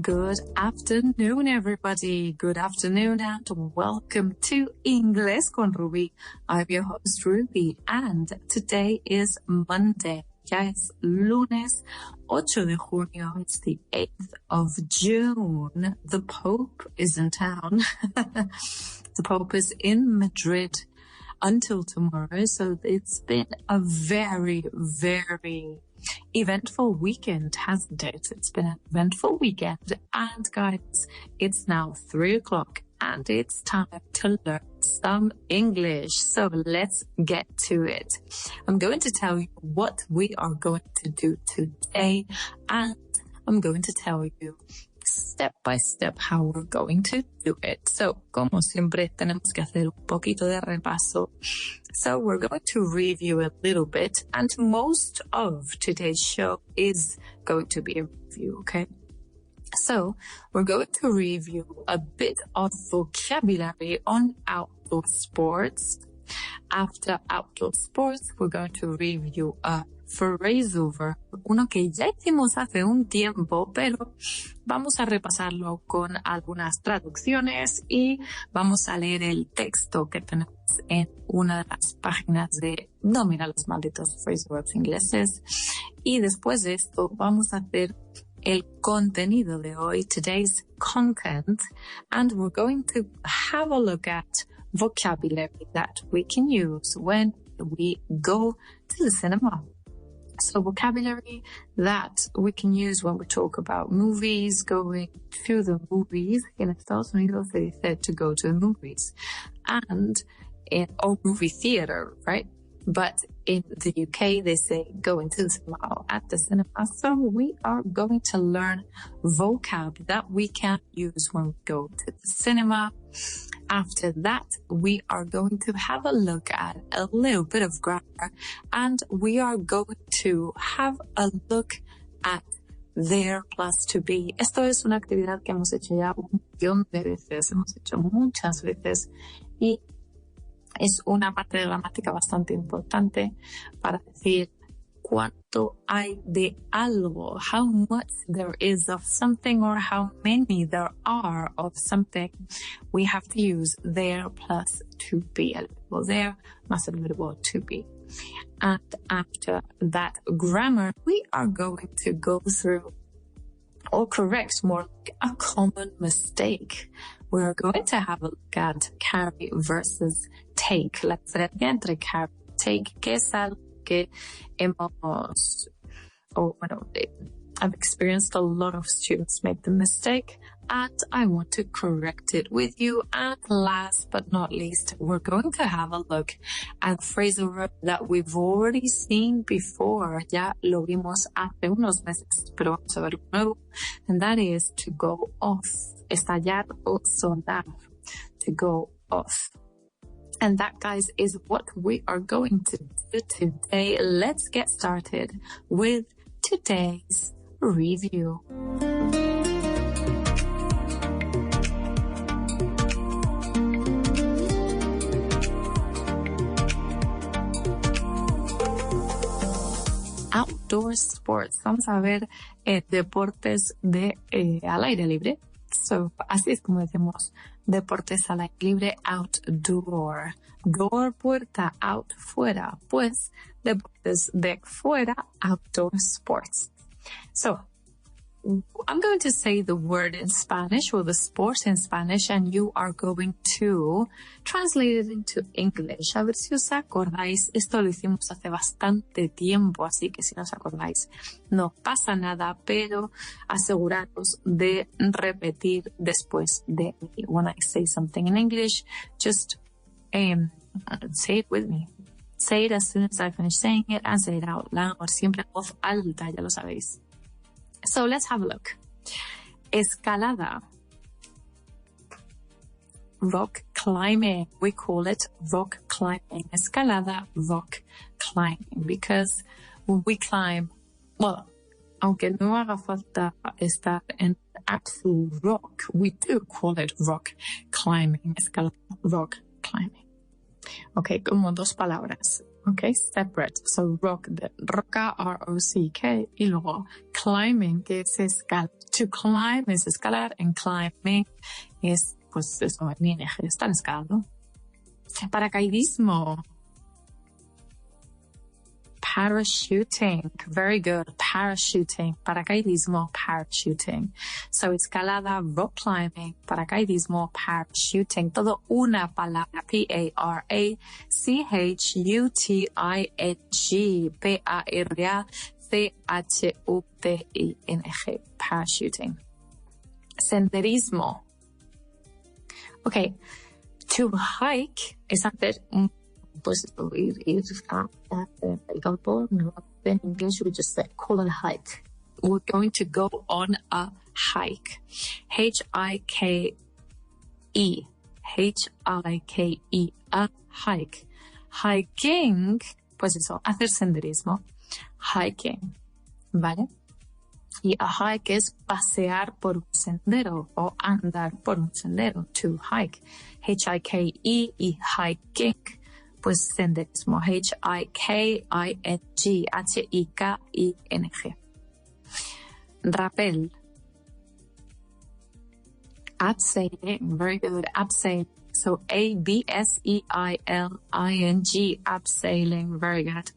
Good afternoon, everybody. Good afternoon and welcome to Inglés con Ruby. I'm your host, Ruby, and today is Monday. Ya es lunes 8 de junio. It's the 8th of June. The Pope is in town. The Pope is in Madrid until tomorrow. So it's been a very, very eventful weekend, hasn't it? It's been an eventful weekend. And guys, it's now 3 o'clock and it's time to learn some English. So let's get to it. I'm going to tell you what we are going to do today, and I'm going to tell you step by step how we're going to do it. So, como siempre, tenemos que hacer un poquito de repaso. So we're going to review a little bit, and most of today's show is going to be a review, okay? So we're going to review a bit of vocabulary on outdoor sports. After outdoor sports, we're going to review a phrasal verb, uno que ya hicimos hace un tiempo, pero vamos a repasarlo con algunas traducciones y vamos a leer el texto que tenemos en una de las páginas de Domina los malditos phrasal verbs ingleses. Y después de esto vamos a hacer el contenido de hoy, today's content, and we're going to have a look at vocabulary that we can use when we go to the cinema. So vocabulary that we can use when we talk about movies, going to the movies. En Estados Unidos se dice to go to the movies, and or movie theater, right? But in the UK, they say going to the cinema or at the cinema. So we are going to learn vocab that we can use when we go to the cinema. After that, we are going to have a look at a little bit of grammar, and we are going to have a look at there plus to be. Esto es una actividad que hemos hecho ya un millón de veces, hemos hecho muchas veces, y es una parte de gramática bastante importante para decir cuánto hay de algo, how much there is of something or how many there are of something. We have to use there plus to be, el verbo there más el verbo to be. And after that grammar, we are going to go through or correct more like a common mistake. We're going to have a look at carry versus take. La diferencia entre carry y take, que es algo que hemos, I've experienced a lot of students make the mistake, and I want to correct it with you. And last but not least, we're going to have a look at phrasal verb that we've already seen before. Ya lo vimos hace unos meses, pero vamos a ver lo nuevo. And that is to go off. Estallar o sonar. To go off. And that, guys, is what we are going to do today. Let's get started with today's review. Outdoor sports. Vamos a ver deportes de al aire libre. So, así es como decimos deportes al aire libre, outdoor. Door, puerta, out, fuera. Pues, deportes de fuera, outdoor sports. So, I'm going to say the word in Spanish or the sport in Spanish, and you are going to translate it into English. A ver si os acordáis. Esto lo hicimos hace bastante tiempo, así que si no os acordáis, no pasa nada, pero aseguraros de repetir después de mí. When I say something in English, just say it with me. Say it as soon as I finish saying it and say it out loud. Siempre en voz alta, ya lo sabéis. So let's have a look. Escalada. Rock climbing. We call it rock climbing. Escalada, rock climbing. Because when we climb, well, aunque no haga falta estar en actual rock, we do call it rock climbing. Escalada, rock climbing. Okay, como dos palabras. Okay, separate. So rock, roca, R-O-C-K, y luego climbing, que es escalar. To climb es escalar, and climbing es, pues eso, en ING, están escalando. Paracaidismo. Parachuting. Very good. Parachuting. Paracaidismo, parachuting. So escalada, rock climbing, paracaidismo, parachuting. Todo una palabra. P-A-R-A-C-H-U-T-I-N-G. P-A-R-A-C-H-U-T-I-N-G. Parachuting. Senderismo. Okay. To hike es hacer un pues ir a el campo. In English, we just call it a hike. We're going to go on a hike. H-I-K-E. H-I-K-E. A hike. Hiking, pues eso, hacer senderismo. Hiking, ¿vale? Y a hike es pasear por un sendero o andar por un sendero. To hike. H-I-K-E y hiking. Pues senderismo, H-I-K-I-N-G, H-I-K-I-N-G. Rappel. Abseiling, very good, abseiling. So A-B-S-E-I-L-I-N-G, abseiling, very good.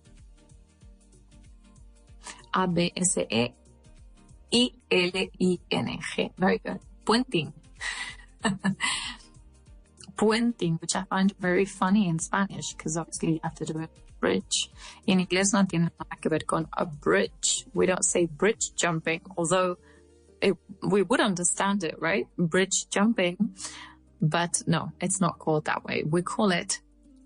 A-B-S-E-I-L-I-N-G, very good. Puenting. Puenting, which I find very funny in Spanish, because obviously you have to do a bridge. In Inglés no tiene nada que ver con a bridge. We don't say bridge jumping, although we would understand it, right? Bridge jumping. But no, it's not called that way. We call it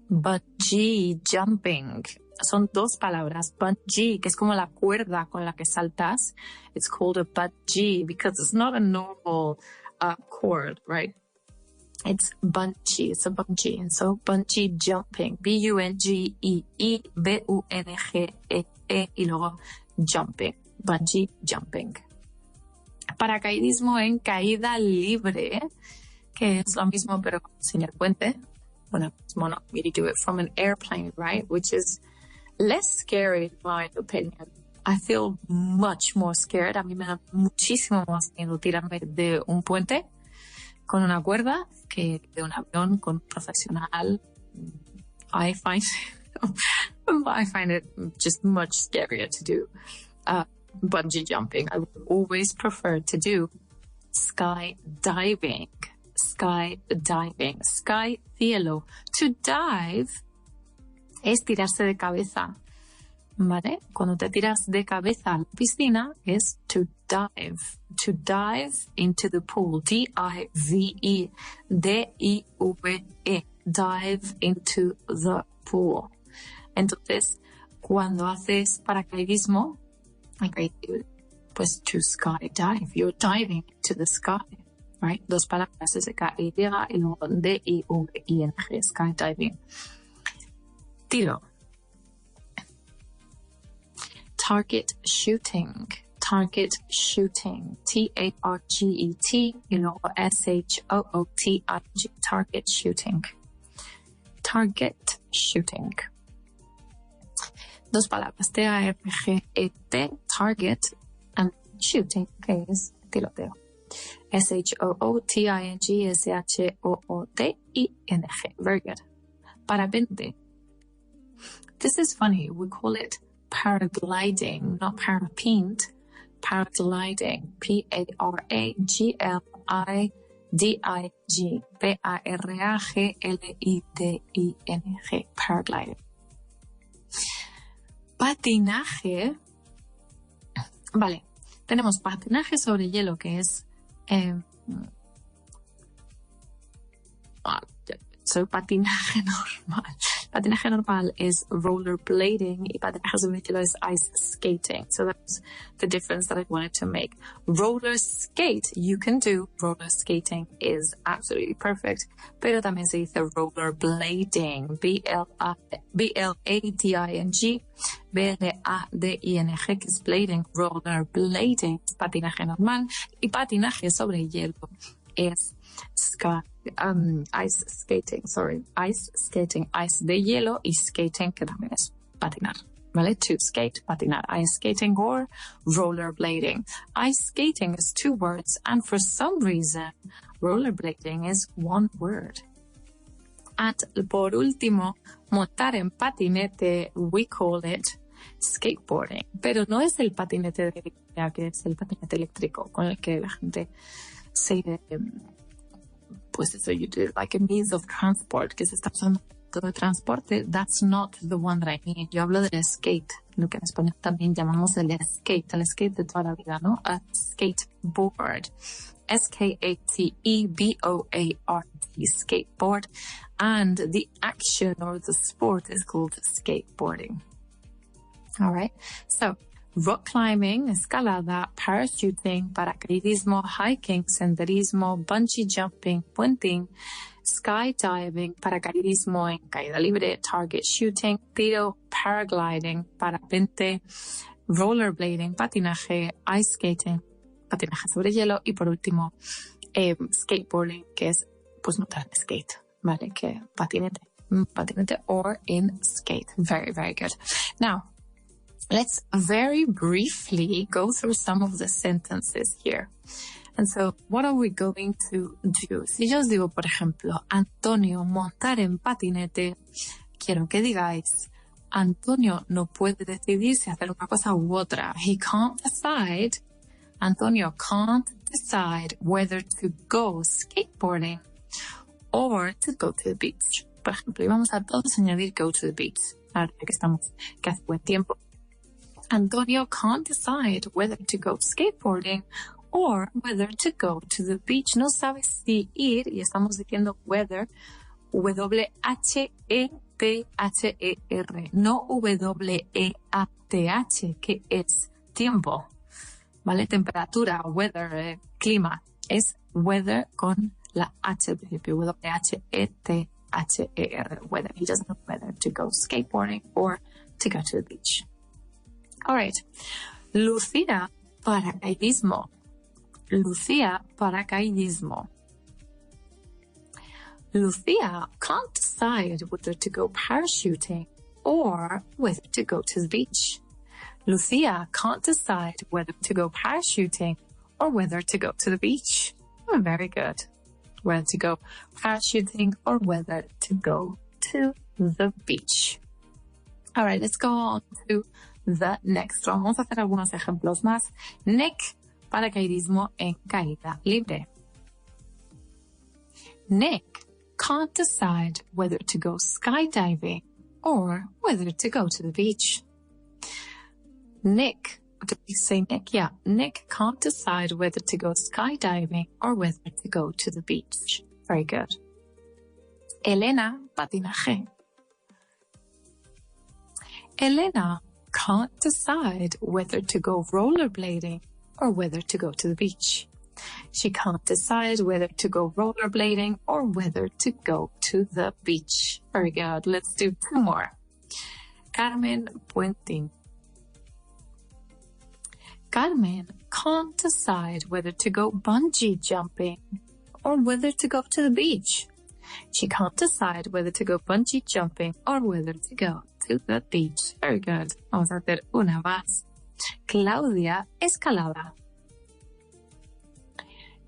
bungee jumping. Son dos palabras. Bungee, que es como la cuerda con la que saltas. It's called a bungee because it's not a normal cord, right? It's bungee, it's a bungee. And so bungee jumping, B-U-N-G-E-E, B-U-N-G-E-E, y luego jumping, bungee jumping. Paracaidismo en caída libre, que es lo mismo pero sin el puente. Bueno, mismo no, we do it from an airplane, right? Which is less scary in my opinion. I feel much more scared. A mí me da muchísimo más miedo tirarme de un puente con una cuerda que de un avión con un profesional. I find it just much scarier to do bungee jumping. I would always prefer to do skydiving. Skydiving. Sky, cielo. To dive es tirarse de cabeza. ¿Vale? Cuando te tiras de cabeza a la piscina es to dive. To dive into the pool. D-I-V-E. D-I-V-E. Dive into the pool. Entonces, cuando haces paracaidismo, pues to skydive. You're diving into the sky. Right? Dos palabras, S-K-Y y luego D-I-V-I-N-G. Skydiving. Tiro. Target shooting. Target shooting. T-A-R-G-E-T y luego S-H-O-O-T-I-G. Target shooting. Target shooting. Dos palabras. T-A-R-G-E-T. Target and shooting, que es tiroteo. S-H-O-O-T-I-N-G S-H-O-O-T-I-N-G. Very good. Parapente. This is funny. We call it paragliding, not parapente. Paragliding. P-A-R-A-G-L-I-D-I-G. P-A-R-A-G-L-I-D-I-N-G. Paragliding. Patinaje. Vale. Tenemos patinaje sobre hielo, que es so patinaje normal. Patinaje normal is rollerblading y patinaje sobre hielo is ice skating. So that's the difference that I wanted to make. Roller skate, you can do. Roller skating is absolutely perfect. Pero también se dice rollerblading. B-L-A-D-I-N-G. B-L-A-D-I-N-G, que es blading. Rollerblading es patinaje normal. Y patinaje sobre hielo es ice skating, ice de hielo y skating, que también es patinar. ¿Vale? To skate, patinar. Ice skating or rollerblading. Ice skating is 2 words, and for some reason, rollerblading is 1 word. And por último, montar en patinete, we call it skateboarding. Pero no es el patinete de electricidad, que es el patinete eléctrico con el que la gente se... pues eso, you do like a means of transport, que se está usando de transporte. That's not the one that I mean. Yo hablo del skate, lo que en español también llamamos el skate de toda la vida, ¿no? A skateboard. S-K-A-T-E-B-O-A-R-D, skateboard. And the action or the sport is called skateboarding. All right. So, rock climbing, escalada, parachuting, paracaidismo, hiking, senderismo, bungee jumping, puenting, skydiving, paracaidismo en caída libre, target shooting, tiro, paragliding, parapente, rollerblading, patinaje, ice skating, patinaje sobre hielo y por último skateboarding, que es pues montar en skate, ¿vale? Que patinete or in skate. Very, very good. Now, let's very briefly go through some of the sentences here. And so, what are we going to do? Si yo os digo, por ejemplo, Antonio montar en patinete, quiero que digáis, Antonio no puede decidir si hacer una cosa u otra. He can't decide. Antonio can't decide whether to go skateboarding or to go to the beach. Por ejemplo, y vamos a todos añadir go to the beach. Ahora que hace buen tiempo. Antonio can't decide whether to go skateboarding or whether to go to the beach. No sabe si ir, y estamos diciendo whether, W-H-E-T-H-E-R, no W-E-A-T-H, que es tiempo, ¿vale? Temperatura, weather, clima, es weather con la H al principio, W-H-E-T-H-E-R, weather. He doesn't know whether to go skateboarding or to go to the beach. All right. Lucía, paracaidismo. Lucía, paracaidismo. Lucía can't decide whether to go parachuting or whether to go to the beach. Lucía can't decide whether to go parachuting or whether to go to the beach. Oh, very good. Whether to go parachuting or whether to go to the beach. All right, let's go on to the next one. Vamos a hacer algunos ejemplos más. Nick, paracaidismo en caída libre. Nick can't decide whether to go skydiving or whether to go to the beach. Nick, did we say Nick? Yeah, Nick can't decide whether to go skydiving or whether to go to the beach. Very good. Elena, patinaje. Elena can't decide whether to go rollerblading or whether to go to the beach. She can't decide whether to go rollerblading or whether to go to the beach. Very good. Let's do 2 more. Carmen, puenting. Carmen can't decide whether to go bungee jumping or whether to go to the beach. She can't decide whether to go bungee jumping or whether to go to the beach. Very good. Vamos a hacer una más. Claudia, escalada.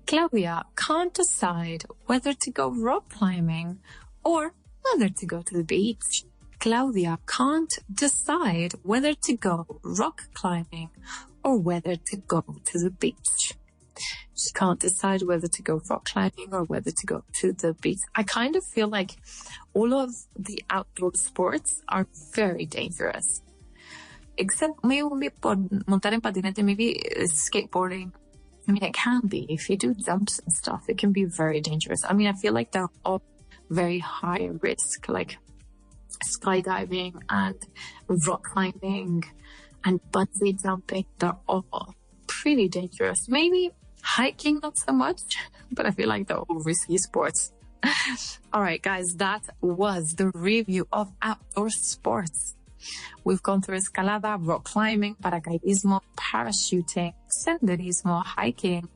Claudia can't decide whether to go rock climbing or whether to go to the beach. Claudia can't decide whether to go rock climbing or whether to go to the beach. She can't decide whether to go rock climbing or whether to go to the beach. I kind of feel like all of the outdoor sports are very dangerous. Except maybe por montar en patinete, maybe skateboarding. I mean, it can be. If you do jumps and stuff, it can be very dangerous. I mean, I feel like they're all very high risk, like skydiving and rock climbing and bungee jumping. They're all pretty dangerous. Maybe hiking, not so much, but I feel like they're all risky sports. All right, guys, that was the review of outdoor sports. We've gone through escalada, rock climbing, paracaidismo, parachuting, senderismo, hiking,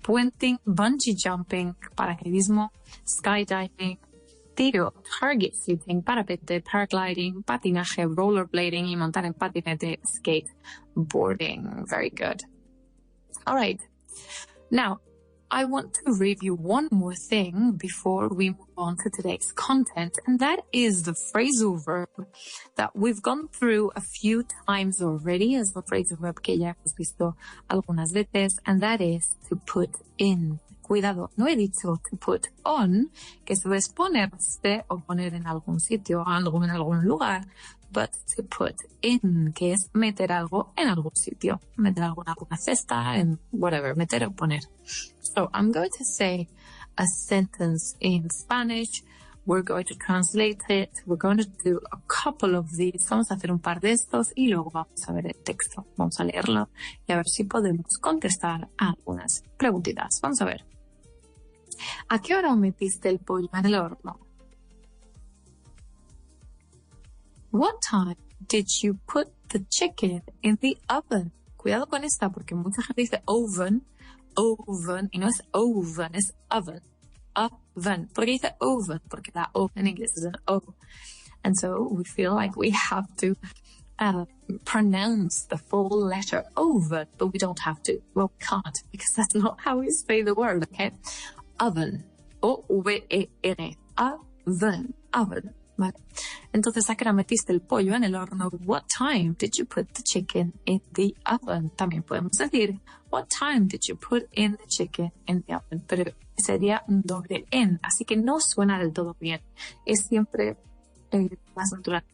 puenting, bungee jumping, paracaidismo, skydiving, tiro, target shooting, parapente, paragliding, patinaje, rollerblading y montar en patinete, skateboarding. Very good. All right. Now, I want to review one more thing before we move on to today's content, and that is the phrasal verb that we've gone through a few times already. Es un phrasal verb que ya hemos visto algunas veces, and that is to put in. Cuidado, no he dicho to put on, que eso es ponerse o poner en algún sitio, algo en algún lugar, but to put in, que es meter algo en algún sitio, meter algo en alguna cesta, en whatever, meter o poner. So I'm going to say a sentence in Spanish. We're going to translate it. We're going to do a couple of these. Vamos a hacer un par de estos y luego vamos a ver el texto. Vamos a leerlo y a ver si podemos contestar a algunas preguntitas. Vamos a ver. ¿A qué hora metiste el pollo en el horno? What time did you put the chicken in the oven? Cuidado con esta porque mucha gente dice oven, y no es oven, es oven, oven. ¿Por qué dice oven? Porque la O en inglés es un O. And so we feel like we have to pronounce the full letter oven, but we don't have to. Well, we can't because that's not how we say the word, okay? Oven, O-V-E-N, oven, oven. Vale. Entonces, ¿a qué hora metiste el pollo en el horno? What time did you put the chicken in the oven? También podemos decir, what time did you put in the chicken in the oven? Pero sería un doble en, así que no suena del todo bien. Es siempre más natural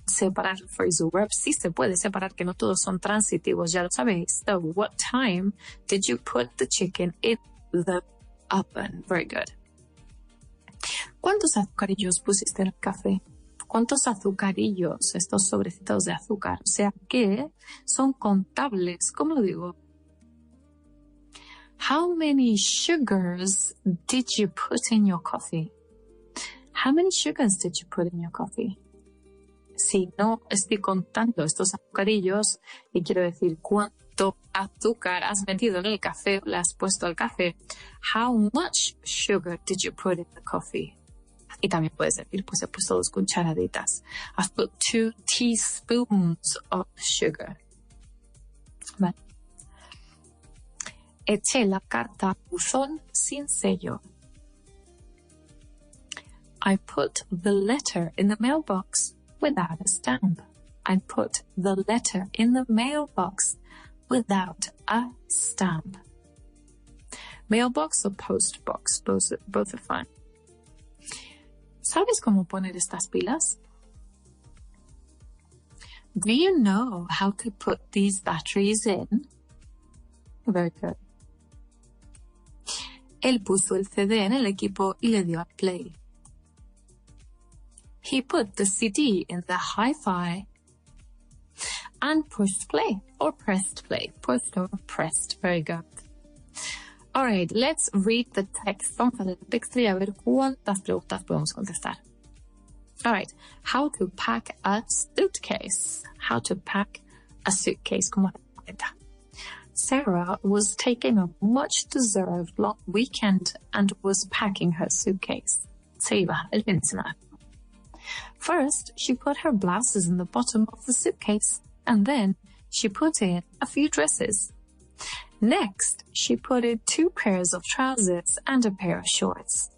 separar el phrasal verb. Sí se puede separar, que no todos son transitivos, ya lo sabéis. So, what time did you put the chicken in the oven? Very good. ¿Cuántos azucarillos pusiste en el café? ¿Cuántos azucarillos? Estos sobrecitos de azúcar. O sea que son contables. ¿Cómo lo digo? How many sugars did you put in your coffee? How many sugars did you put in your coffee? Si no estoy contando estos azucarillos y quiero decir cuánto azúcar has metido en el café o le has puesto al café. How much sugar did you put in the coffee? Y también puedes decir, pues he puesto 2 cucharaditas. I've put 2 teaspoons of sugar. Vale. Eché la carta al buzón sin sello. I put the letter in the mailbox without a stamp. I put the letter in the mailbox without a stamp. Mailbox or postbox, both are fine. ¿Sabes cómo poner estas pilas? Do you know how to put these batteries in? Very good. Él puso el CD en el equipo y le dio a play. He put the CD in the hi-fi and pushed play or pressed play. Pushed or pressed. Very good. All right, let's read the text. Vamos a leer el texto y a ver cuántas preguntas podemos contestar. All right, how to pack a suitcase. How to pack a suitcase. Como maleta. Sarah was taking a much-deserved long weekend and was packing her suitcase. Se iba el fin de semana. First, she put her blouses in the bottom of the suitcase, and then she put in a few dresses. Next, she put in 2 pairs of trousers and a pair of shorts.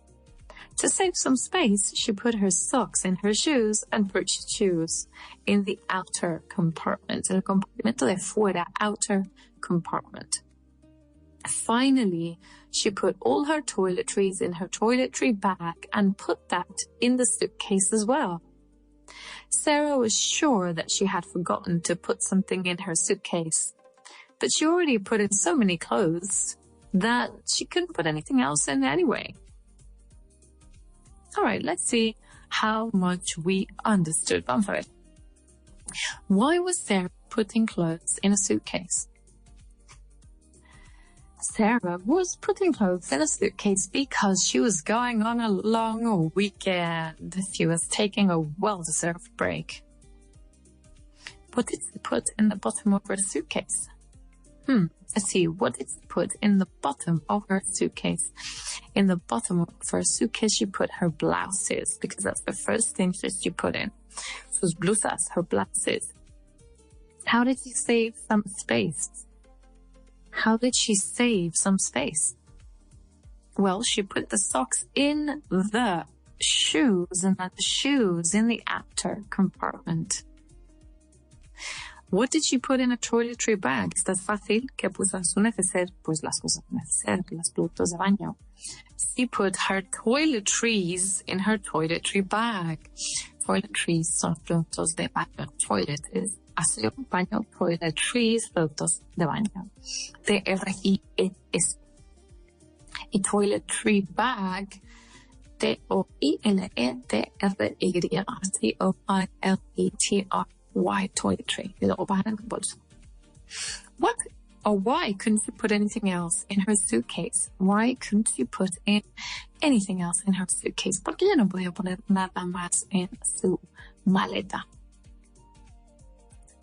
To save some space, she put her socks in her shoes and put shoes in the outer compartment. El compartimento de fuera, outer compartment. Finally, she put all her toiletries in her toiletry bag and put that in the suitcase as well. Sarah was sure that she had forgotten to put something in her suitcase, but she already put in so many clothes that she couldn't put anything else in anyway. All right, let's see how much we understood. Vamos a ver. Why was Sarah putting clothes in a suitcase? Sarah was putting clothes in a suitcase because she was going on a long weekend. She was taking a well-deserved break. What did she put in the bottom of her suitcase? Let's see. What did she put in the bottom of her suitcase? in the bottom of her suitcase, she put her blouses because that's the first thing that she put in. Sus blusas, her blouses. How did she save some space? How did she save some space? Well, she put the socks in the shoes and the shoes in the after compartment. What did she put in a toiletry bag? Está fácil que puso en su neceser, pues las cosas neceser, los productos de baño. She put her toiletries in her toiletry bag. Toiletries son productos de baño. Toilet es aseo, baño, toiletries, productos de baño. T-R-I-E-S. Y toiletry bag, T-O-I-L-E-T-R-Y, T-O-I-L-E-T-R-Y, toiletry. Y luego va en el bolso. What or why couldn't you put anything else in her suitcase? Why couldn't you put in anything else in her suitcase? Porque ella no podía poner nada más en su maleta.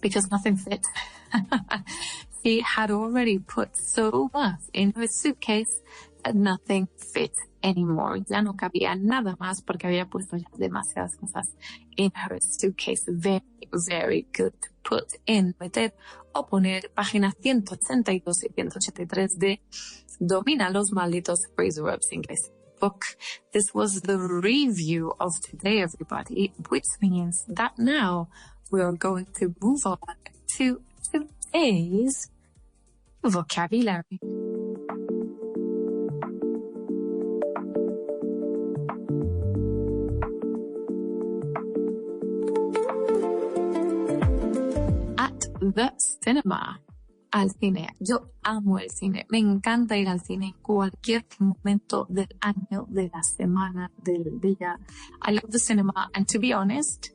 Because nothing fit. She had already put so much in her suitcase that nothing fit anymore. Ya no cabía nada más porque había puesto ya demasiadas cosas in her suitcase. Very, very good to put in, meter o poner. Páginas 182 y 183 de Domina los malditos phrasal verbs inglés book. This was the review of today, everybody, which means that now we are going to move on to today's vocabulary. At the cinema. Al cine. Yo amo el cine. Me encanta ir al cine en cualquier momento del año, de la semana, del día. I love the cinema, and to be honest,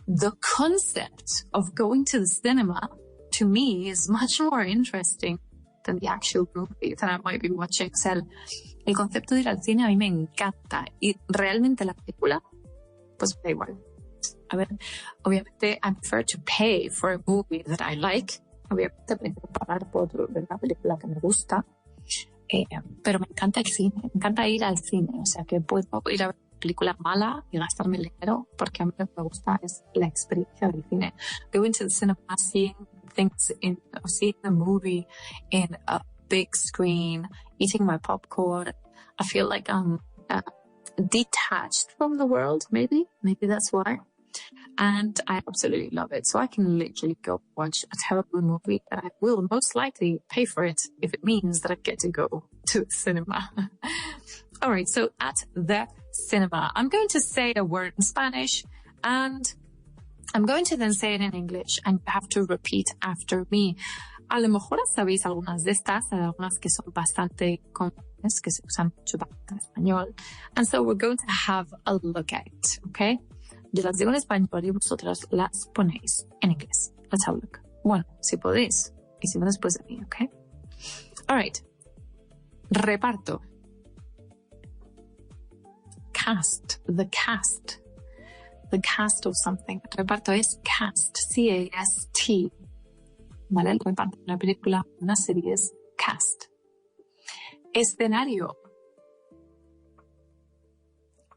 the concept of going to the cinema, to me, is much more interesting than the actual movie that I might be watching. O sea, el concepto de ir al cine a mí me encanta. Y realmente la película, pues me da igual. A ver, obviamente, I prefer to pay for a movie that I like. Obviamente, prefiero pagar por ver una película que me gusta. Pero me encanta el cine, me encanta ir al cine. O sea, que puedo ir a ver una película mala y gastarme el dinero, porque a mí lo que me gusta es la experiencia del cine. Going to the cinema, seeing the movie in a big screen, eating my popcorn. I feel like I'm detached from the world, maybe that's why. And I absolutely love it. So I can literally go watch a terrible movie that I will most likely pay for it if it means that I get to go to the cinema. All right, so at the cinema, I'm going to say a word in Spanish and I'm going to then say it in English, and you have to repeat after me. A lo mejor sabéis algunas de estas, algunas que son bastante comunes, que se usan mucho en español. And so we're going to have a look at it, okay? Yo las digo en español y vosotras las ponéis en inglés. Let's have a look. Bueno, si podéis. Y si no, después de mí, okay? All right. Reparto. Cast. The cast. The cast of something. Reparto es cast. C-A-S-T. ¿Vale? El reparto de una película, una serie es cast. Escenario.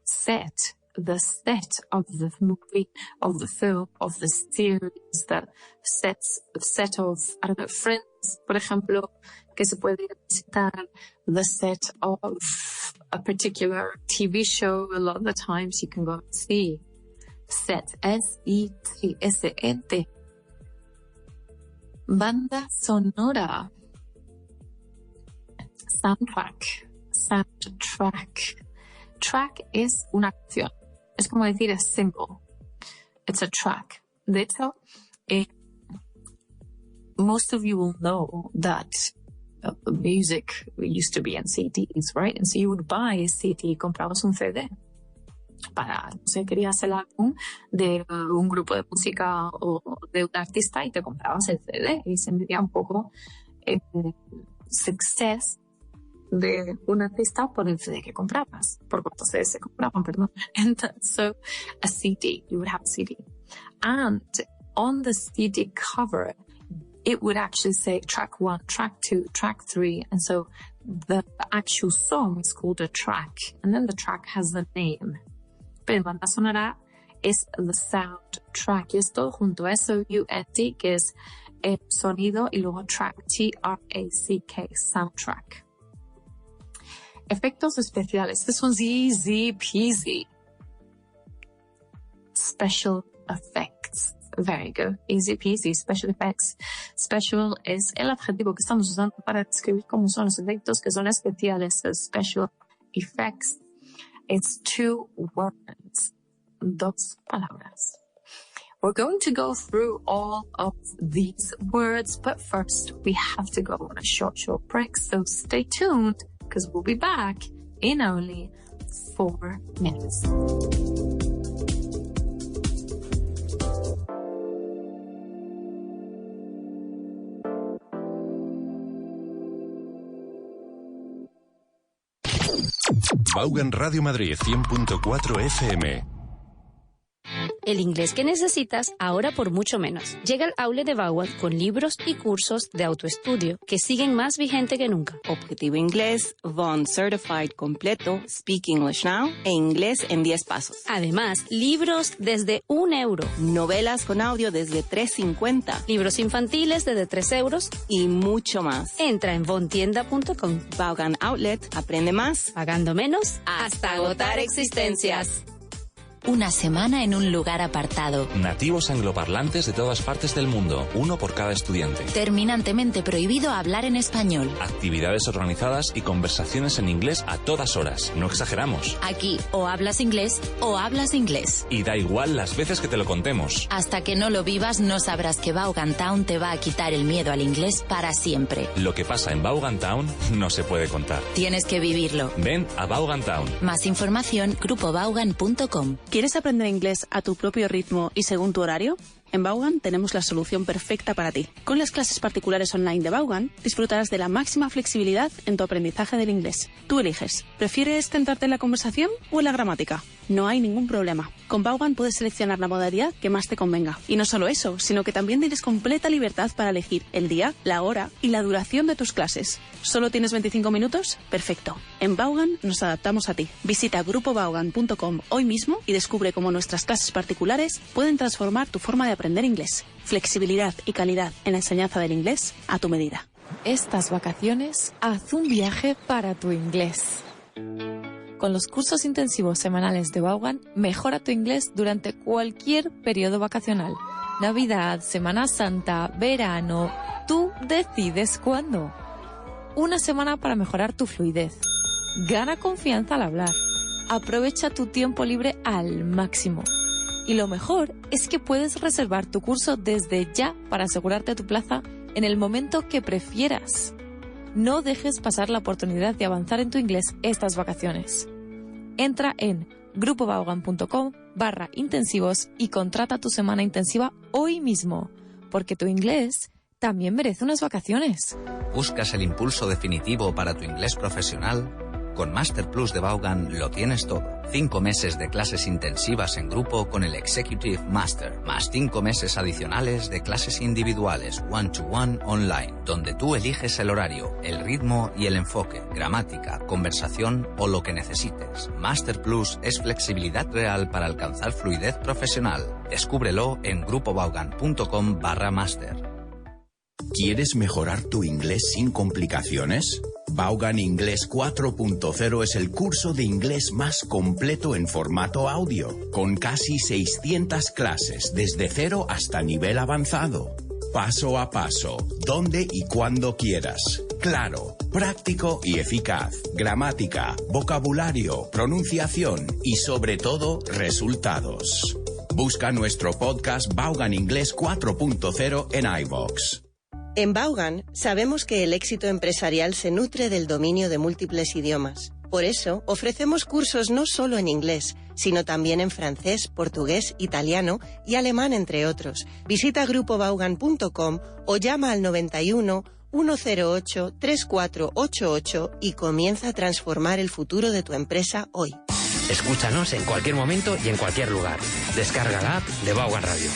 Set. The set of the movie, of the film, of the series, the set of, I don't know, Friends, por ejemplo, que se puede ir a visitar, the set of a particular TV show. A lot of the times you can go and see. Set, S-E-T, S-E-T. Banda sonora. Soundtrack. Track es una canción. Es como decir a single. It's a track. De hecho, most of you will know that music used to be in CDs, right? And so you would buy a CD, comprabas un CD para, no sé, querías el álbum de un grupo de música o de un artista y te comprabas el CD y se medía un poco el success de un artista por el CD que comprabas, por cuántos CDs se compraban, perdón. And so a CD, you would have a CD. And on the CD cover, it would actually say track 1, track 2, track 3. And so the actual song is called a track. And then the track has the name. Pero en banda sonora es the soundtrack. Y es todo junto. S-O-U-N-T, que es el sonido, y luego track, T-R-A-C-K, soundtrack. Efectos especiales. This one's easy peasy. Special effects. Very good. Easy peasy. Special effects. Special es el adjetivo que estamos usando para describir cómo son los efectos que son especiales. So special effects. It's 2 words. 2 palabras. We're going to go through all of these words, but first we have to go on a short break. So stay tuned, because we'll be back in only 4 minutes. Vaughan Radio Madrid 100.4 FM. El inglés que necesitas ahora por mucho menos. Llega el outlet de Vaughan con libros y cursos de autoestudio que siguen más vigente que nunca. Objetivo Inglés, Vaughan Certified completo, Speak English Now e Inglés en 10 pasos. Además, libros desde €1. Novelas con audio desde $3.50. Libros infantiles desde €3. Y mucho más. Entra en vaughantienda.com. Vaughan Outlet, aprende más, pagando menos hasta agotar existencias. Una semana en un lugar apartado. Nativos angloparlantes de todas partes del mundo, 1 por cada estudiante. Terminantemente prohibido hablar en español. Actividades organizadas y conversaciones en inglés a todas horas. No exageramos. Aquí o hablas inglés o hablas inglés. Y da igual las veces que te lo contemos. Hasta que no lo vivas no sabrás que Vaughan Town te va a quitar el miedo al inglés para siempre. Lo que pasa en Vaughan Town no se puede contar. Tienes que vivirlo. Ven a Vaughan Town. Más información, grupovaughan.com. ¿Quieres aprender inglés a tu propio ritmo y según tu horario? En Vaughan tenemos la solución perfecta para ti. Con las clases particulares online de Vaughan, disfrutarás de la máxima flexibilidad en tu aprendizaje del inglés. Tú eliges. ¿Prefieres centrarte en la conversación o en la gramática? No hay ningún problema. Con Vaughan puedes seleccionar la modalidad que más te convenga. Y no solo eso, sino que también tienes completa libertad para elegir el día, la hora y la duración de tus clases. ¿Solo tienes 25 minutos? Perfecto. En Vaughan nos adaptamos a ti. Visita grupovaughan.com hoy mismo y descubre cómo nuestras clases particulares pueden transformar tu forma de aprender inglés. Flexibilidad y calidad en la enseñanza del inglés a tu medida. Estas vacaciones, haz un viaje para tu inglés. Con los cursos intensivos semanales de Vaughan, mejora tu inglés durante cualquier periodo vacacional. Navidad, Semana Santa, verano, tú decides cuándo. Una semana para mejorar tu fluidez. Gana confianza al hablar. Aprovecha tu tiempo libre al máximo. Y lo mejor es que puedes reservar tu curso desde ya para asegurarte tu plaza en el momento que prefieras. No dejes pasar la oportunidad de avanzar en tu inglés estas vacaciones. Entra en grupovaughan.com/intensivos y contrata tu semana intensiva hoy mismo, porque tu inglés también merece unas vacaciones. ¿Buscas el impulso definitivo para tu inglés profesional? Con Master Plus de Vaughan lo tienes todo. 5 meses de clases intensivas en grupo con el Executive Master, más 5 meses adicionales de clases individuales one-to-one online, donde tú eliges el horario, el ritmo y el enfoque, gramática, conversación o lo que necesites. Master Plus es flexibilidad real para alcanzar fluidez profesional. Descúbrelo en grupovaughan.com/master. ¿Quieres mejorar tu inglés sin complicaciones? Vaughan Inglés 4.0 es el curso de inglés más completo en formato audio, con casi 600 clases desde 0 hasta nivel avanzado. Paso a paso, donde y cuando quieras. Claro, práctico y eficaz. Gramática, vocabulario, pronunciación y sobre todo, resultados. Busca nuestro podcast Vaughan Inglés 4.0 en iVoox. En Vaughan sabemos que el éxito empresarial se nutre del dominio de múltiples idiomas. Por eso, ofrecemos cursos no solo en inglés, sino también en francés, portugués, italiano y alemán, entre otros. Visita grupovaughan.com o llama al 91 108 3488 y comienza a transformar el futuro de tu empresa hoy. Escúchanos en cualquier momento y en cualquier lugar. Descarga la app de Vaughan Radio.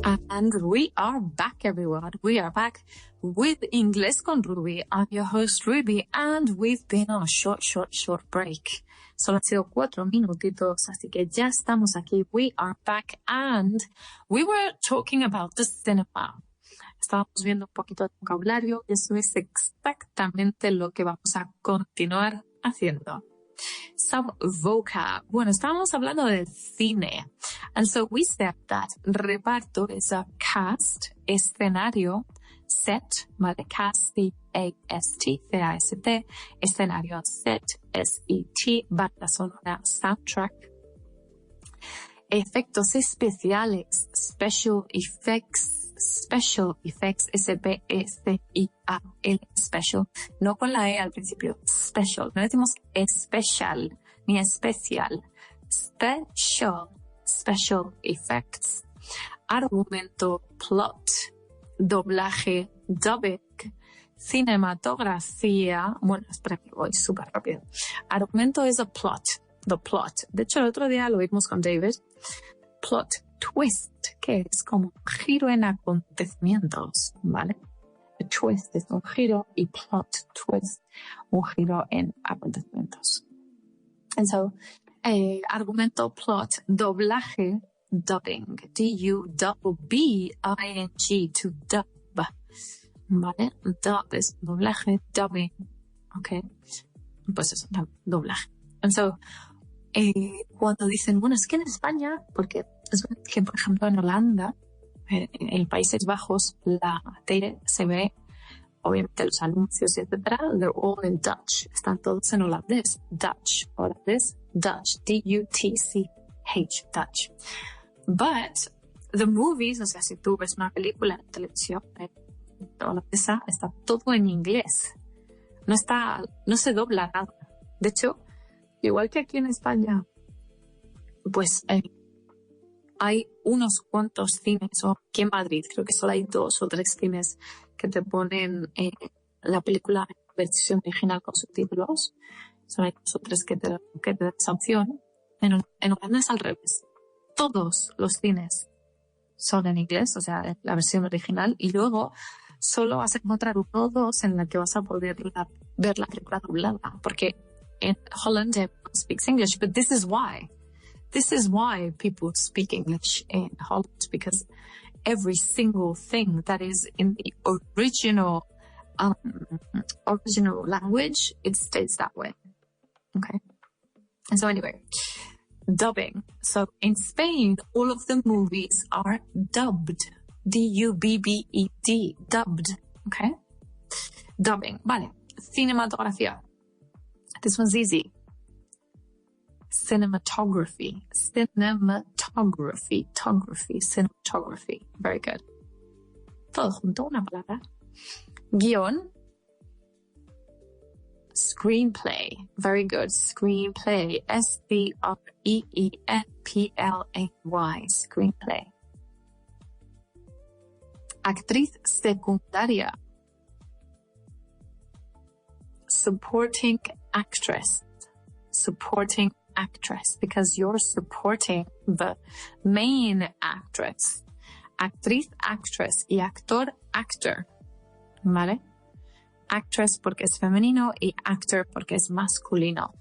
And we are back, everyone. We are back with Inglés con Ruby. I'm your host, Ruby, and we've been on a short break. Solo han sido 4 minutitos, así que ya estamos aquí. We are back, and we were talking about the cinema. Estábamos viendo un poquito de vocabulario, y eso es exactamente lo que vamos a continuar haciendo. Some vocab. Bueno, estábamos hablando del cine. And so we said that reparto is a cast, escenario, set, ¿vale? Cast, C-A-S-T, C-A-S-T, escenario, set, S-E-T, banda sonora, soundtrack. Efectos especiales, special effects, S-P-E-C-I-A-L, special, no con la E al principio, special, no decimos especial, ni especial, special effects, argumento, plot, doblaje, dubbing, cinematografía, bueno, espera que voy súper rápido, argumento es a plot, the plot, de hecho el otro día lo vimos con David, plot, twist, que es como un giro en acontecimientos, ¿vale? A twist es un giro y plot, twist, un giro en acontecimientos. And so, argumento, plot, doblaje, dubbing, D-U-B-B-I-N-G, to dub, ¿vale? Dub es doblaje, dubbing, ¿ok? Pues eso, doblaje. And so, cuando dicen, bueno, es que en España, porque es que, por ejemplo, en Holanda, en Países Bajos, la tele se ve, obviamente los anuncios, etcétera, they're all in Dutch. Están todos en holandés. Dutch. Holandés, Dutch. D-U-T-C-H, Dutch. But the movies, o sea, si tú ves una película en televisión holandesa, está todo en inglés. No se dobla nada. De hecho, igual que aquí en España, pues hay unos cuantos cines, o aquí en Madrid creo que solo hay 2 o 3 cines que te ponen la película en versión original con subtítulos. Solo hay 2 o 3 que te dan esa opción. En Holanda es al revés. Todos los cines son en inglés, o sea, la versión original, y luego solo vas a encontrar 1 o 2 en la que vas a poder ver la película doblada, porque in Holland everyone speaks English, but this is why people speak English in Holland, because every single thing that is in the original language, it stays that way. Okay. And so anyway, dubbing. So in Spain, all of the movies are dubbed. D-U-B-B-E-D, dubbed. Okay. Dubbing. Vale. Cinematografía. This one's easy. Cinematography. Very good. Todo junto, una palabra. Guión. Screenplay. Very good. Screenplay. S-C-R-E-E-N-P-L-A-Y. Screenplay. Actriz secundaria. Supporting actress. Supporting actress, because you're supporting the main actress. Actriz, actress, y actor, actor. ¿Vale? Actress porque es femenino y actor porque es masculino.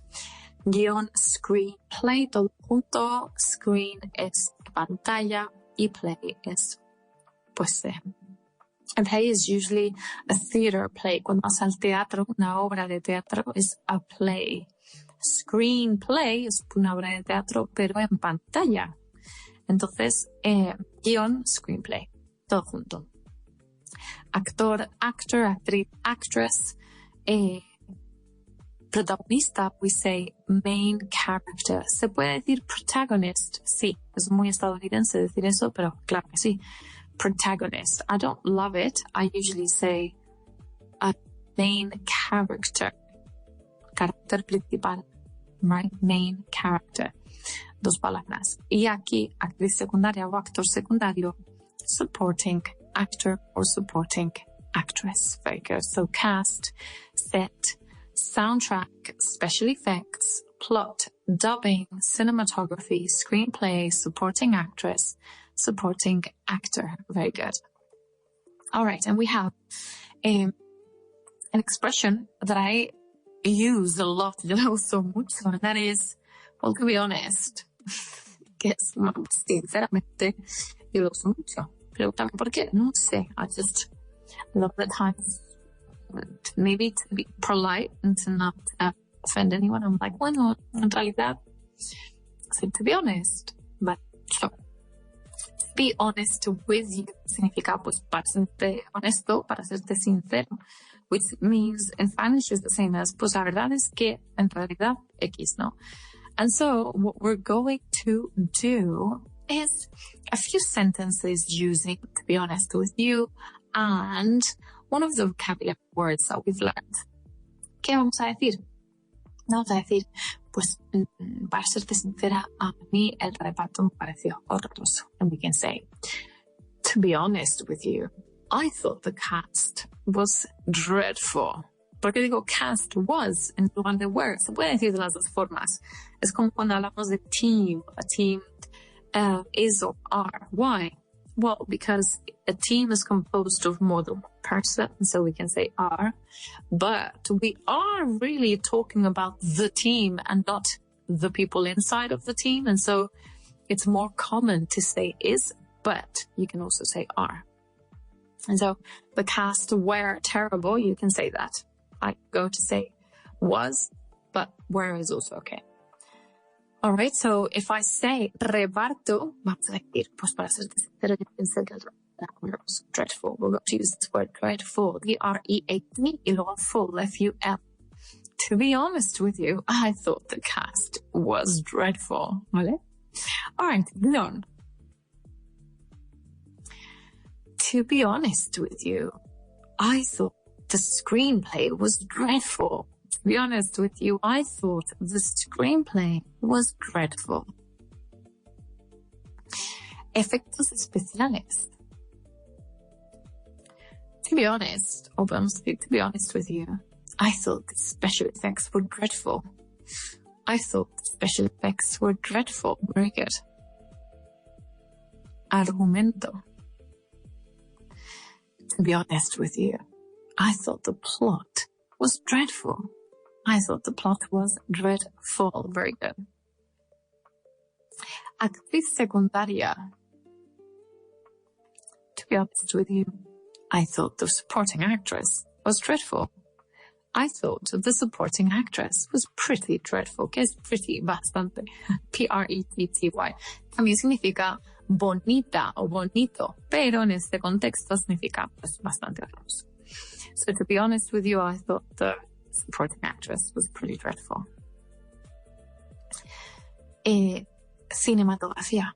Guión, screenplay, todo junto. Screen es pantalla y play es, pues, a play is usually a theater play. Cuando vas al teatro, una obra de teatro es a play. Screenplay es una obra de teatro, pero en pantalla. Entonces, guión, screenplay, todo junto. Actor, actor, actriz, actress. Protagonista, we say main character. ¿Se puede decir protagonist? Sí, es muy estadounidense decir eso, pero claro que sí. Protagonist. I don't love it. I usually say a main character. Carácter principal. Right? Main character. 2 palabras. Y aquí, actriz secundaria o actor secundario, supporting actor or supporting actress. Very good. So cast, set, soundtrack, special effects, plot, dubbing, cinematography, screenplay, supporting actress, supporting actor. Very good. All right, and we have an expression that I use a lot, yo la uso mucho, and that is, well, to be honest, que es, sinceramente, yo lo uso mucho. Pregúntame por qué, no sé, I just, a lot of the times, maybe to be polite and to not offend anyone, I'm like, bueno, en realidad, so to be honest, but so, be honest with you significa, pues, para serte honesto, para serte sincero, which means in Spanish is the same as, pues, la verdad es que, en realidad, X, ¿no? And so, what we're going to do is a few sentences using, to be honest with you, and one of the vocabulary words that we've learned. ¿Qué vamos a decir? Vamos a decir, pues, para serte sincera, a mí el reparto me pareció horroroso. And we can say, to be honest with you, I thought the cast was dreadful. ¿Por qué digo cast was en lugar de were? Se puede decir de las dos formas. Es como cuando hablamos de team. A team is or are. Why? Well, because a team is composed of more than one person, so we can say are, but we are really talking about the team and not the people inside of the team, and so it's more common to say is, but you can also say are. And so the cast were terrible, you can say that. I go to say was, but were is also okay. All right, so if I say reparto, vamos a decir, pues para ser sincero, yo pensé que el reparto was dreadful. We're going to use this word dreadful, D-R-E-A-T, y luego full, F-U-L. To be honest with you, I thought the cast was dreadful. ¿Vale? All right, learn. To be honest with you, I thought the screenplay was dreadful. To be honest with you, I thought the screenplay was dreadful. Efectos especiales. To be honest, or to be honest with you, I thought the special effects were dreadful. I thought the special effects were dreadful. Very good. Argumento. To be honest with you, I thought the plot was dreadful. I thought the plot was dreadful. Very good. Actriz secundaria. To be honest with you, I thought the supporting actress was dreadful. I thought the supporting actress was pretty dreadful. Que es pretty? Bastante. P-R-E-T-T-Y. También significa bonita o bonito, pero en este contexto significa pues bastante hermoso. So to be honest with you, I thought the supporting actress was pretty dreadful. Cinematografía.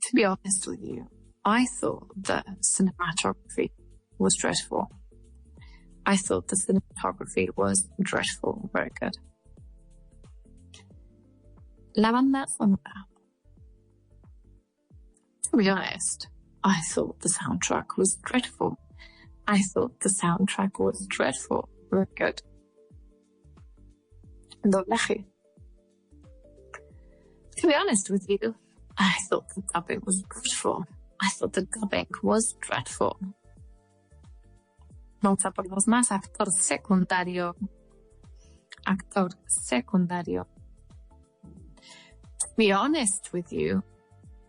To be honest with you, I thought the cinematography was dreadful. I thought the cinematography was dreadful. Very good. La banda sonora. To be honest, I thought the soundtrack was dreadful. I thought the soundtrack was dreadful. Very good. Doblaje. To be honest with you, I thought the dubbing was dreadful. I thought the dubbing was dreadful. Vamos a por los más. Actor secundario. Actor secundario. To be honest with you,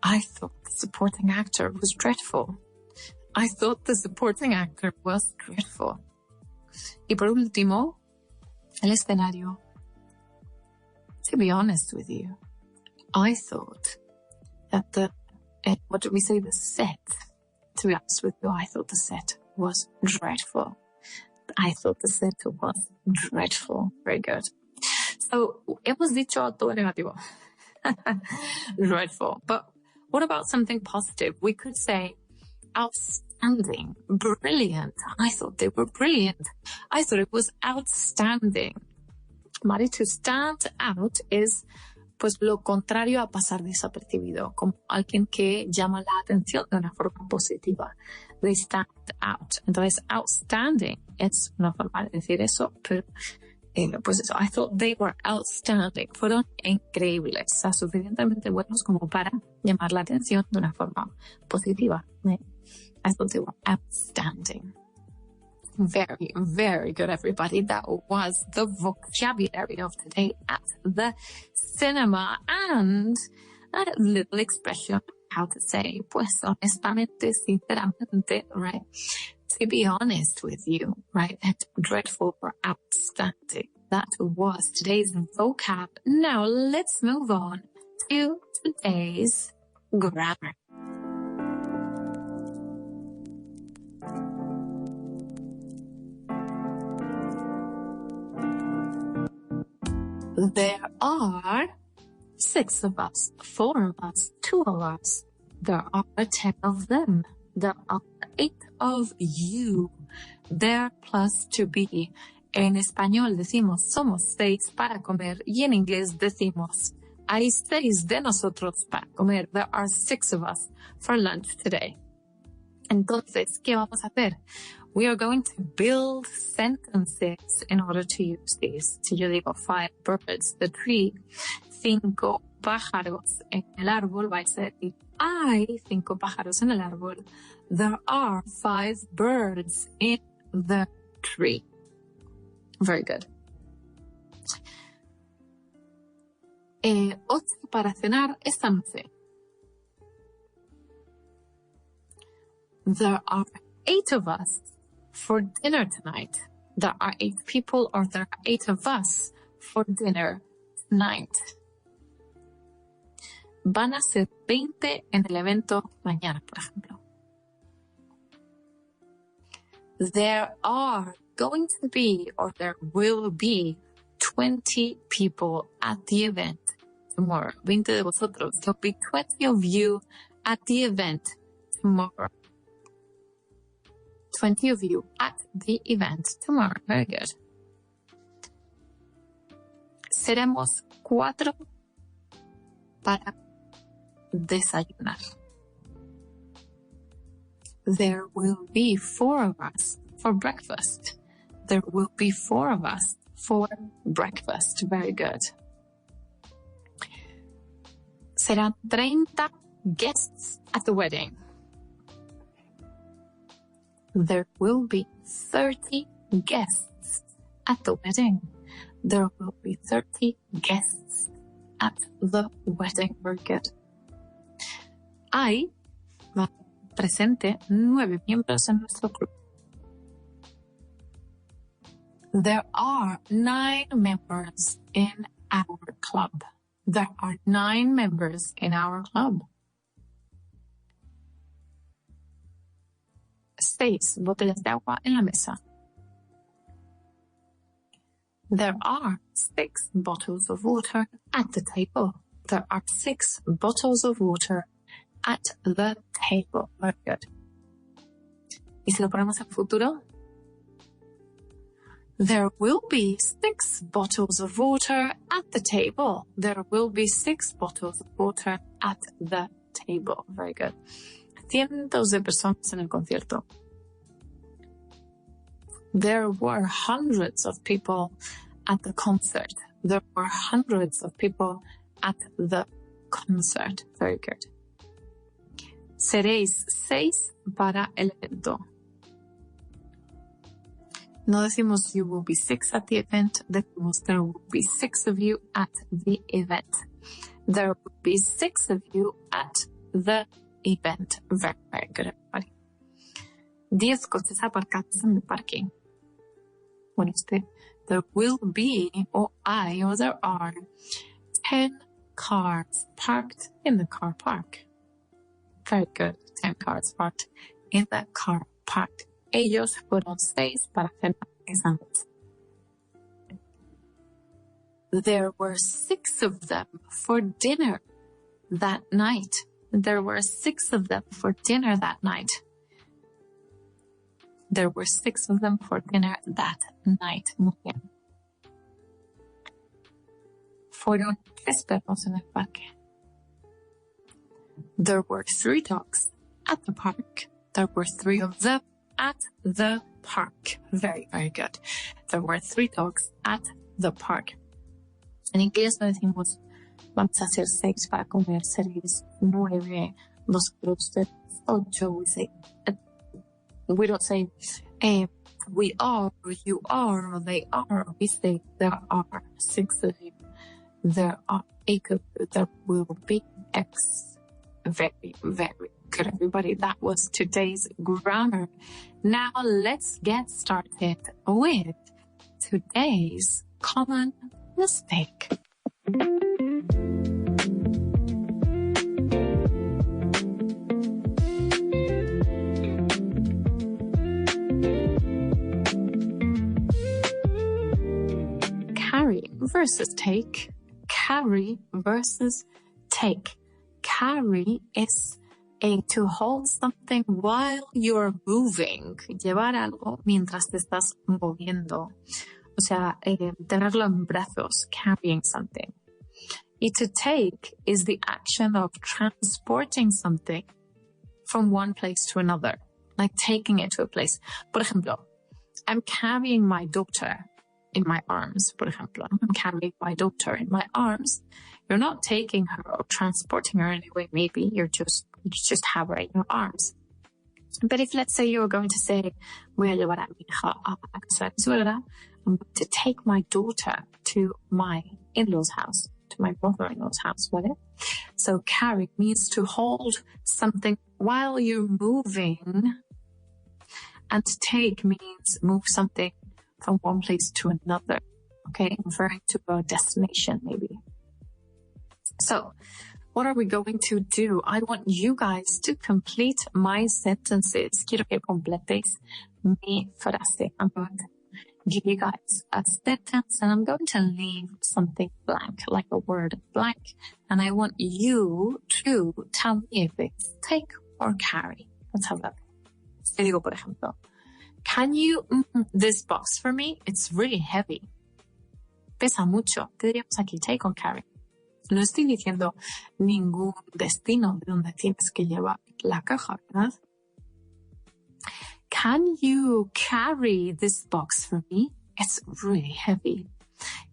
I thought the supporting actor was dreadful. I thought the supporting actor was dreadful. Y por último, el escenario. To be honest with you, I thought that the set. To be honest with you, I thought the set was dreadful. I thought the set was dreadful. Very good. So, hemos dicho todo negativo. Dreadful. But what about something positive? We could say outstanding, brilliant. I thought they were brilliant. I thought it was outstanding. Vale, to stand out is pues lo contrario a pasar desapercibido, como alguien que llama la atención de una forma positiva. They stand out. Entonces, outstanding es una forma de decir eso, pero pues eso, I thought they were outstanding. Fueron increíbles, o sea, suficientemente buenos como para llamar la atención de una forma positiva. Esto digo, outstanding. Very, very good, everybody. That was the vocabulary of today at the cinema. And a little expression, how to say, pues honestamente, sinceramente, right? To be honest with you, right? And dreadful for outstanding. That was today's vocab. Now let's move on to today's grammar. There are 6 of us, 4 of us, 2 of us. There are 10 of them. There are 8 of you. There plus to be. En español decimos somos 6 para comer y en inglés decimos hay 6 de nosotros para comer. There are 6 of us for lunch today. Entonces, ¿qué vamos a hacer? We are going to build sentences in order to use these. Si yo digo 5 birds, the tree, 5 pájaros en el árbol, vais a decir hay 5 pájaros en el árbol. There are 5 birds in the tree. Very good. 8 para cenar esta noche. There are 8 of us for dinner tonight. There are 8 people, or there are 8 of us for dinner tonight. Van a ser 20 en el evento mañana, por ejemplo. There are going to be, or there will be, 20 people at the event tomorrow. 20 de vosotros. There'll be 20 of you at the event tomorrow. 20 of you at the event tomorrow. Very good. Seremos 4 para desayunar. There will be 4 of us for breakfast. There will be 4 of us for breakfast. Very good. Serán 30 guests at the wedding. There will be 30 guests at the wedding. There will be 30 guests at the wedding. Very good. Hay presente 9 miembros en nuestro club. There are 9 members in our club. There are 9 members in our club. 6 botellas de agua en la mesa. There are 6 bottles of water at the table. There are 6 bottles of water at the table. Very good. ¿Y si lo ponemos en futuro? There will be 6 bottles of water at the table. There will be 6 bottles of water at the table. Very good. Cientos de personas en el concierto. There were hundreds of people at the concert. There were hundreds of people at the concert. Very good. Seréis 6 para el evento. No decimos you will be 6 at the event. Decimos there will be 6 of you at the event. There will be 6 of you at the event. Very, very good, everybody. 10 coches aparcados en el parking. Bueno, there will be, or there are 10 cars parked in the car park. Very good. 10 cars parked in the car park. Ellos fueron 6 para cenar esa noche. There were 6 of them for dinner that night. There were 6 of them for dinner that night. There were 6 of them for dinner that night. Muy bien. Fueron 3 perros en el parque. There were 3 dogs at the park. There were 3 of them at the park. Very, very good. There were 3 dogs at the park. En inglés no decimos Vamos a hacer 6 para comer, 6, 9, vosotros 8. We say, we don't say, we are, you are, they are. We say there are 6 of you. There are 8 of you. There will be X. Very, very good, everybody. That was today's grammar. Now let's get started with today's common mistake. Carry versus take. Carry versus take. Carry is to hold something while you're moving. Llevar algo mientras te estás moviendo. O sea, tenerlo en brazos, carrying something. Y to take is the action of transporting something from one place to another. Like taking it to a place. Por ejemplo, I'm carrying my daughter in my arms, por ejemplo. I'm carrying my daughter in my arms. You're not taking her or transporting her anyway, maybe. You just have her in your arms. But if, let's say, you're going to say, voy a llevar a mi hija a casa de mi suegra, I'm going to take my daughter to my in-laws house, to my brother-in-law's house, whatever. So carry means to hold something while you're moving. And to take means move something from one place to another. Okay, referring to a destination, maybe. So, what are we going to do? I want you guys to complete my sentences. Quiero que completéis mi frase. I'm going to give you guys a sentence and I'm going to leave something blank, like a word blank. And I want you to tell me if it's take or carry. Let's have a look. Te digo, por ejemplo, can you this box for me? It's really heavy. Pesa mucho. ¿Qué diríamos aquí? Take or carry. No estoy diciendo ningún destino de donde tienes que llevar la caja, ¿verdad? Can you carry this box for me? It's really heavy.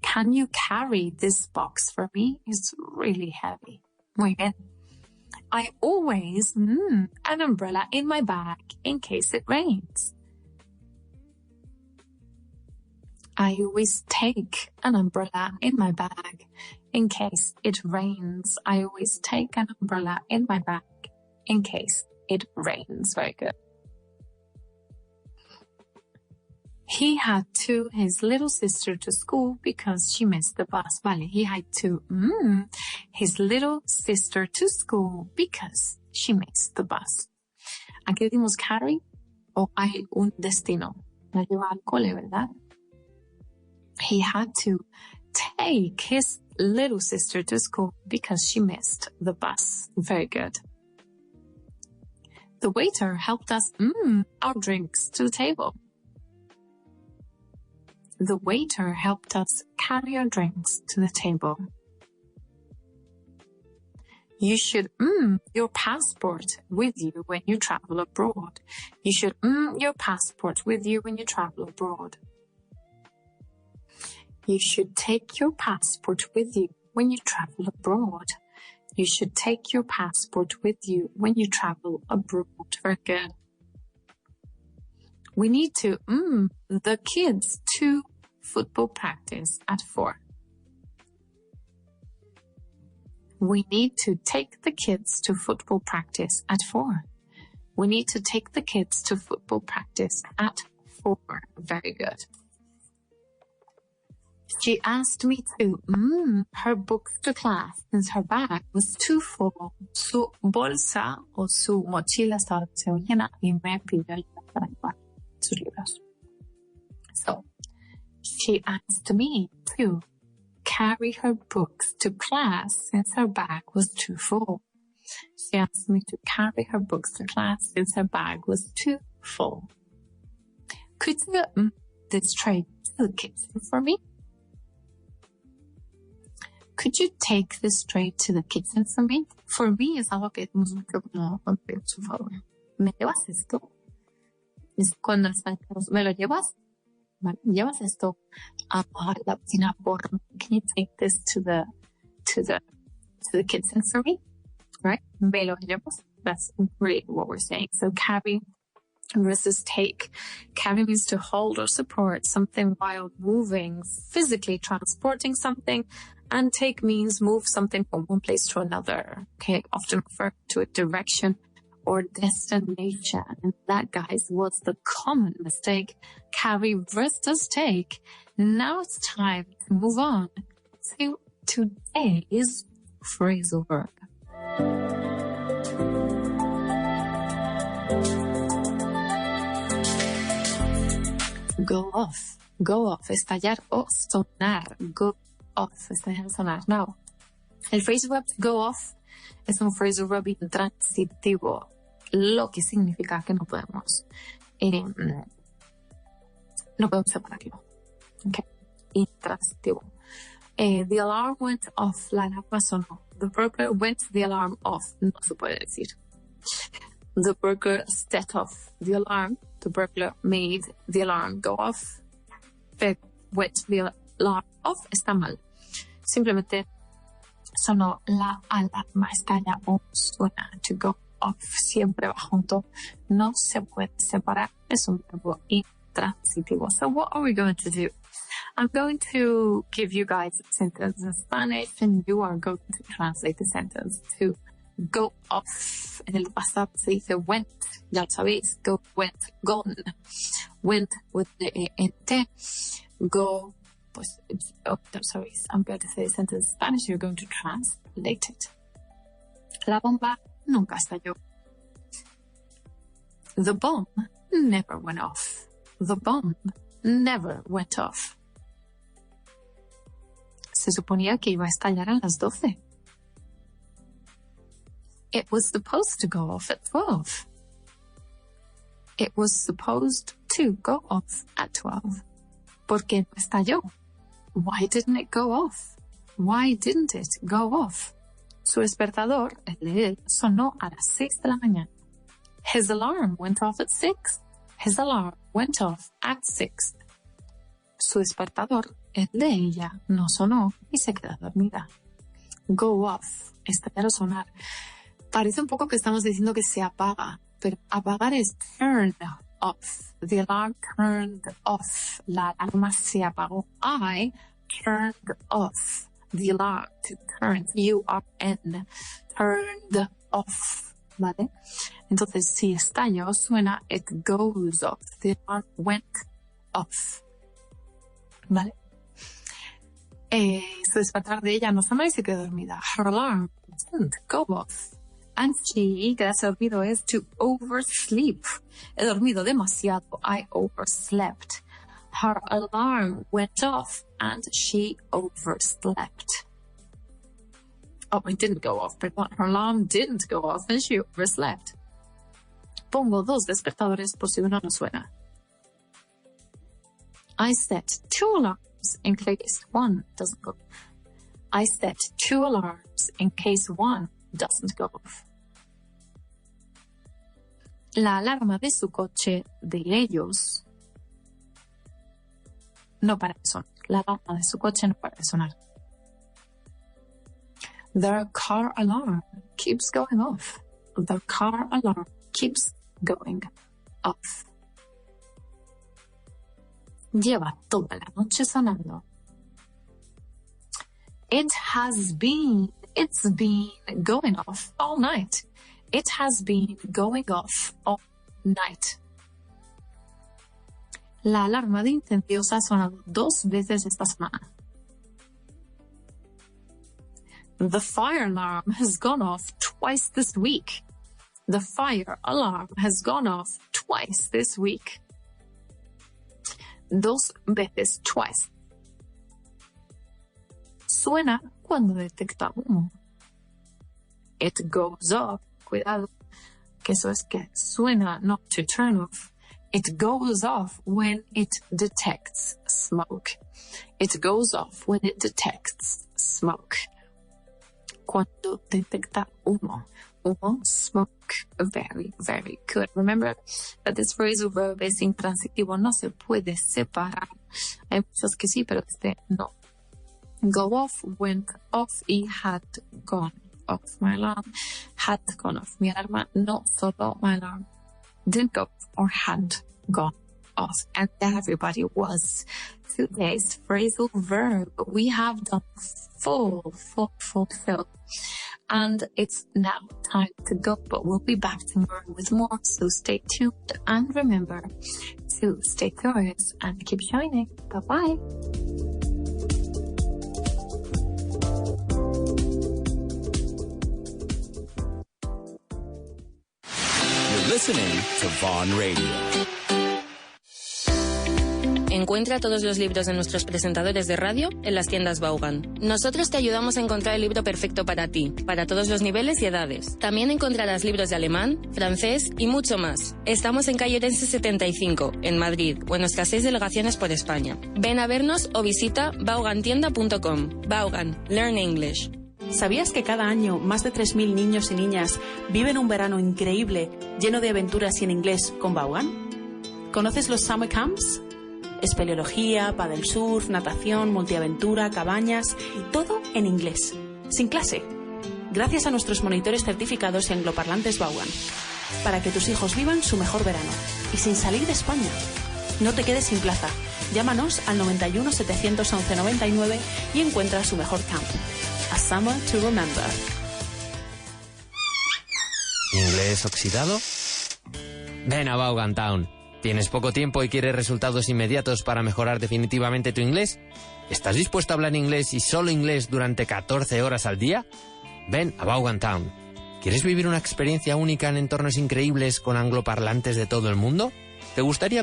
Can you carry this box for me? It's really heavy. Muy bien. I always an umbrella in my bag in case it rains. I always take an umbrella in my bag in case it rains. I always take an umbrella in my bag in case it rains. Very good. He had to his little sister to school because she missed the bus. Vale, he had to his little sister to school because she missed the bus. Aquí decimos carry o hay un destino. La lleva al cole, ¿verdad? He had to take his little sister to school because she missed the bus. Very good. The waiter helped us our drinks to the table. The waiter helped us carry our drinks to the table. You should your passport with you when you travel abroad. You should your passport with you when you travel abroad. You should take your passport with you when you travel abroad. You should take your passport with you when you travel abroad. Very good. We need to the kids to football practice at 4. We need to take the kids to football practice at 4. We need to take the kids to football practice at 4. Very good. She asked me to her books to class since her bag was too full. Su bolsa o su mochila estaba demasiado llena y me pidió ayuda para llevar sus libros. So, she asked me to carry her books to class since her bag was too full. She asked me to carry her books to class since her bag was too full. Could you this tray to the kitchen for me? Could you take this tray to the kitchen for me? For me es algo que decimos mucho como, por favor, ¿me llevas esto? Es cuando ¿me lo llevas? Vale, ¿llevas esto a la cocina por? Can you take this to the to the kids and for me, right? Me lo llevamos. That's really what we're saying. So carry versus take. Carry means to hold or support something while moving, physically transporting something. And take means move something from one place to another. Okay, often refer to a direction or destination. And that, guys, was the common mistake. Carry versus take. Now it's time to move on to today's phrasal verb. Go off. Go off. Estallar o sonar. Go off. Estallar o sonar. Now, el phrasal verb to go off es un phrasal verb intransitivo, lo que significa que no podemos separarlo. Okay. Intransitivo. The alarm went off. La alarma sonó. The burglar went the alarm off. No se puede decir. The burglar set off the alarm. The burglar made the alarm go off. But went the alarm off está mal. Simplemente sonó la alarma, estalla o suena. To go off siempre va junto. No se puede separar. Es un verbo intransitivo. So what are we going to do? I'm going to give you guys a sentence in Spanish and you are going to translate the sentence to go off. En el pasado se dice went, ya lo sabéis. Go, went, gone. Went with the E-N-T. Go, pues, oh, ya lo sabéis. I'm going to say the sentence in Spanish. You're going to translate it. La bomba nunca estalló. The bomb never went off. The bomb never went off. Se suponía que iba a estallar a las 12. It was supposed to go off at 12. It was supposed to go off at 12. ¿Por qué no estalló? Why didn't it go off? Why didn't it go off? Su despertador, el de él, sonó a las 6 de la mañana. His alarm went off at 6. His alarm went off at 6. Su despertador, el de ella, no sonó y se quedó dormida. Go off, estallar o sonar. Parece un poco que estamos diciendo que se apaga, pero apagar es turn off. The alarm turned off. La alarma se apagó. I turned off the alarm. To turn, U-R-N. Turned off. ¿Vale? Entonces, si estalla o suena, it goes off. The alarm went off. ¿Vale? Su despertar de ella no sonó y se quedó dormida. Her alarm didn't go off. And she, quedarse dormido es to oversleep. He dormido demasiado. I overslept. Her alarm went off and she overslept. Oh, it didn't go off, perdón. Her alarm didn't go off and she overslept. Pongo dos despertadores por si uno no suena. I set 2 alarms in case one doesn't go off. I set 2 alarms in case one doesn't go off. La alarma de su coche, de ellos, no para de sonar. La alarma de su coche no para de sonar. Their car alarm keeps going off. Their car alarm keeps going off. Lleva toda la noche sonando. It's been going off all night. It has been going off all night. La alarma de incendios ha sonado 2 veces esta semana. The fire alarm has gone off twice this week. The fire alarm has gone off twice this week. 2 veces, twice. Suena cuando detecta humo. It goes off. Cuidado, que eso es que suena, not to turn off. It goes off when it detects smoke. It goes off when it detects smoke. Cuando detecta humo. Humo, smoke. Very, very good. Remember that this phrasal verb es intransitivo. No se puede separar. Hay muchos que sí, pero este no. Go off, went off y had gone off. My alarm had gone off. Mi alarma no sonó. My alarm didn't go or hadn't gone off. And everybody was. Today's phrasal verb. We have done full. And it's now time to go, but we'll be back tomorrow with more, so stay tuned. And remember to stay curious and keep shining. Bye-bye. You're listening to Vaughan Radio. Encuentra todos los libros de nuestros presentadores de radio en las tiendas Vaughan. Nosotros te ayudamos a encontrar el libro perfecto para ti, para todos los niveles y edades. También encontrarás libros de alemán, francés y mucho más. Estamos en calle Orense 75, en Madrid, o en nuestras 6 delegaciones por España. Ven a vernos o visita vaughantienda.com. Vaughan, Learn English. ¿Sabías que cada año más de 3.000 niños y niñas viven un verano increíble, lleno de aventuras y en inglés con Vaughan? ¿Conoces los summer camps? Espeleología, paddle surf, natación, multiaventura, cabañas y todo en inglés, sin clase. Gracias a nuestros monitores certificados y angloparlantes Vaughan. Para que tus hijos vivan su mejor verano y sin salir de España. No te quedes sin plaza. Llámanos al 91 711 99 y encuentra su mejor camp. A summer to remember. ¿Inglés oxidado? Ven a Vaughan Town. ¿Tienes poco tiempo y quieres resultados inmediatos para mejorar definitivamente tu inglés? ¿Estás dispuesto a hablar inglés y solo inglés durante 14 horas al día? Ven a Vaughan Town. ¿Quieres vivir una experiencia única en entornos increíbles con angloparlantes de todo el mundo? ¿Te gustaría